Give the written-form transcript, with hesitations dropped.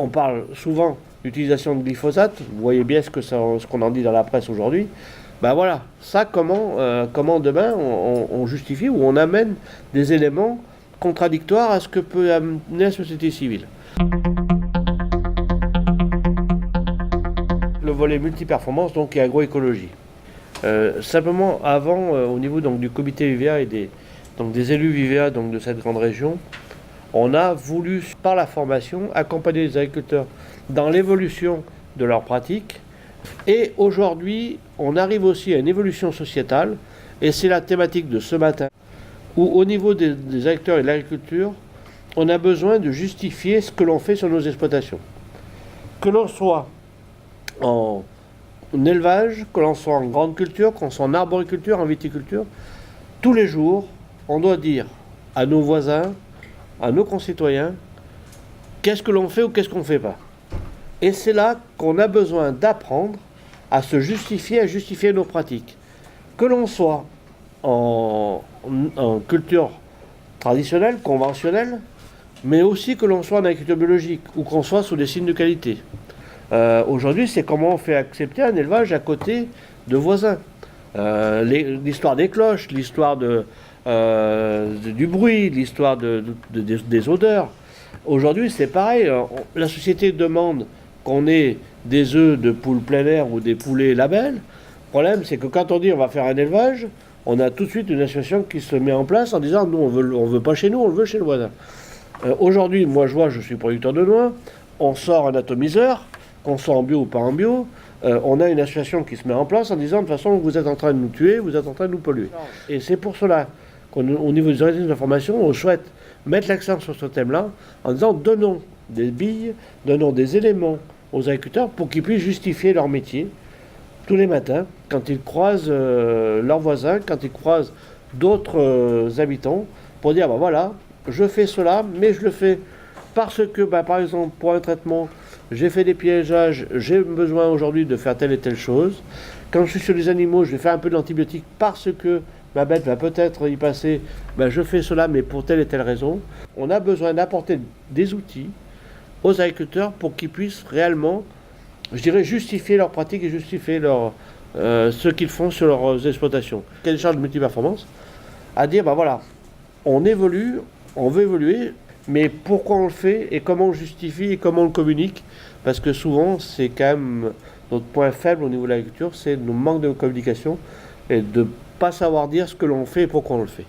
on parle souvent d'utilisation de glyphosate, vous voyez bien ce qu'on en dit dans la presse aujourd'hui. Ben voilà, ça comment demain on justifie ou on amène des éléments contradictoires à ce que peut amener la société civile. Le volet multiperformance donc et agroécologie. Simplement avant, au niveau donc, du comité UVA et des élus UVA donc, de cette grande région, on a voulu, par la formation, accompagner les agriculteurs dans l'évolution de leurs pratiques. Et aujourd'hui, on arrive aussi à une évolution sociétale, et c'est la thématique de ce matin, où au niveau des acteurs et de l'agriculture, on a besoin de justifier ce que l'on fait sur nos exploitations. Que l'on soit en élevage, que l'on soit en grande culture, qu'on soit en arboriculture, en viticulture, tous les jours, on doit dire à nos voisins, à nos concitoyens, qu'est-ce que l'on fait ou qu'est-ce qu'on ne fait pas. Et c'est là qu'on a besoin d'apprendre à se justifier, à justifier nos pratiques. Que l'on soit en culture traditionnelle, conventionnelle, mais aussi que l'on soit en agriculture biologique ou qu'on soit sous des signes de qualité. Aujourd'hui, c'est comment on fait accepter un élevage à côté de voisins. L'histoire des cloches, l'histoire du bruit, l'histoire des odeurs. Aujourd'hui, c'est pareil. La société demande qu'on ait des œufs de poules plein air ou des poulets label. Le problème, c'est que quand on dit on va faire un élevage, on a tout de suite une association qui se met en place en disant nous, on veut pas chez nous, on le veut chez le voisin. Aujourd'hui, moi, je suis producteur de noix, on sort un atomiseur, qu'on soit en bio ou pas en bio, on a une association qui se met en place en disant de toute façon vous êtes en train de nous tuer, vous êtes en train de nous polluer. Et c'est pour cela qu'au niveau des organismes d'information, on souhaite mettre l'accent sur ce thème-là en disant donnons des billes, donnons des éléments aux agriculteurs pour qu'ils puissent justifier leur métier tous les matins quand ils croisent leurs voisins, quand ils croisent d'autres habitants pour dire ben voilà, je fais cela, mais je le fais parce que par exemple pour un traitement j'ai fait des piégeages, j'ai besoin aujourd'hui de faire telle et telle chose. Quand je suis sur les animaux, je vais faire un peu d'antibiotiques parce que ma bête va peut-être y passer. Je fais cela, mais pour telle et telle raison. On a besoin d'apporter des outils aux agriculteurs pour qu'ils puissent réellement, je dirais, justifier leurs pratiques et justifier ce qu'ils font sur leurs exploitations. Quelle charge de multiperformance à dire, voilà, on évolue, on veut évoluer, mais pourquoi on le fait et comment on justifie et comment on le communique. Parce que souvent, c'est quand même notre point faible au niveau de l'agriculture, c'est nos manques de communication et de ne pas savoir dire ce que l'on fait et pourquoi on le fait.